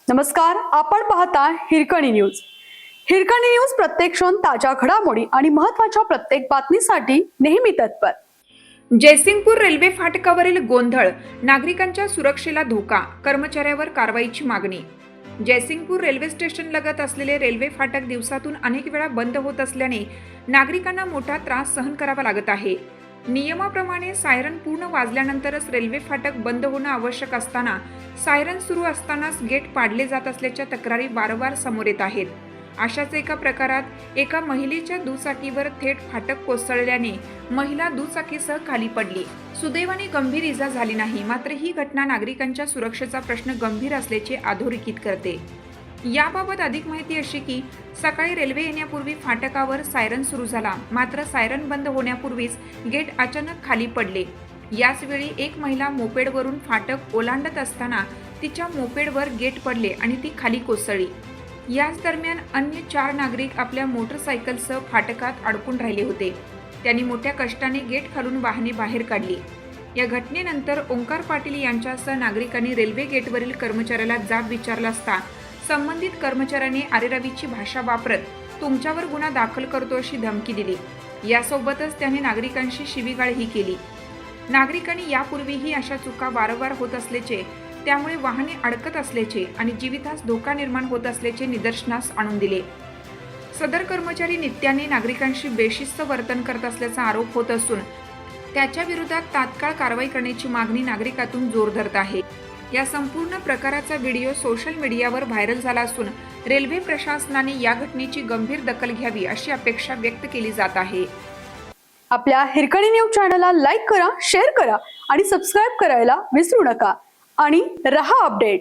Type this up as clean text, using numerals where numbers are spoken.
नमस्कार, आपण पाहता हिरकणी न्यूज. हिरकणी न्यूज प्रत्येक क्षण ताज्या घडामोडी आणि महत्त्वाच्या प्रत्येक बातमीसाठी नेहमी तत्पर. जयसिंगपूर रेल्वे फाटकावरील गोंधळ, नागरिकांच्या सुरक्षेला धोका, कर्मचाऱ्यावर कारवाईची मागणी. जयसिंगपूर रेल्वे स्टेशन लगत असलेले रेल्वे फाटक दिवसातून अनेक वेळा बंद होत असल्याने नागरिकांना मोठा त्रास सहन करावा लागत आहे. नियमाप्रमाणे सायरन पूर्ण वाजल्यानंतरच रेल्वे फाटक बंद होणं आवश्यक असताना सायरन सुरू असतानाच गेट पाडले जात असल्याच्या तक्रारी वारंवार समोर येत आहेत. अशाच एका प्रकारात एका महिलेच्या दुचाकीवर थेट फाटक कोसळल्याने महिला दुचाकीसह खाली पडली. सुदैवाने गंभीर इजा झाली नाही. मात्र ही घटना नागरिकांच्या सुरक्षेचा प्रश्न गंभीर असल्याचे अधोरेखित करते. याबाबत अधिक माहिती अशी की सकाळी रेल्वे येण्यापूर्वी फाटकावर सायरन सुरू झाला. मात्र सायरन बंद होण्यापूर्वीच गेट अचानक खाली पडले. याच वेळी एक महिला मोपेडवरून फाटक ओलांडत असताना तिच्या मोपेडवर गेट पडले आणि ती खाली कोसळली. याच दरम्यान अन्य 4 नागरिक आपल्या मोटरसायकलसह फाटकात अडकून राहिले होते. त्यांनी मोठ्या कष्टाने गेट खालून वाहने बाहेर काढली. या घटनेनंतर ओंकार पाटील यांच्यासह नागरिकांनी रेल्वे गेटवरील कर्मचाऱ्याला जाब विचारला असता संबंधित कर्मचाऱ्याने आरेरावीची भाषा वापरत तुमच्यावर गुन्हा दाखल करतो अशी धमकी दिली. यासोबतच त्याने नागरिकांशी शिवीगाळही केली. नागरिकांनी यापूर्वीही अशा चुका वारंवार होत असल्याचे, त्यामुळे वाहने अडकत असल्याचे आणि जीवितास धोका निर्माण होत असल्याचे निदर्शनास आणून दिले. सदर कर्मचारी नित्याने नागरिकांशी बेशिस्त वर्तन करत असल्याचा आरोप होत असून त्याच्या विरोधात तात्काळ कारवाई करण्याची मागणी नागरिकातून जोर धरत आहे. या संपूर्ण प्रकाराचा व्हिडिओ सोशल मीडियावर व्हायरल झाला असून रेल्वे प्रशासनाने या घटनेची गंभीर दखल घ्यावी अशी अपेक्षा व्यक्त केली जात आहे. आपल्या हिरकणी न्यूज चॅनलला लाईक करा, शेअर करा आणि सबस्क्राईब करायला विसरू नका आणि रहा अपडेट.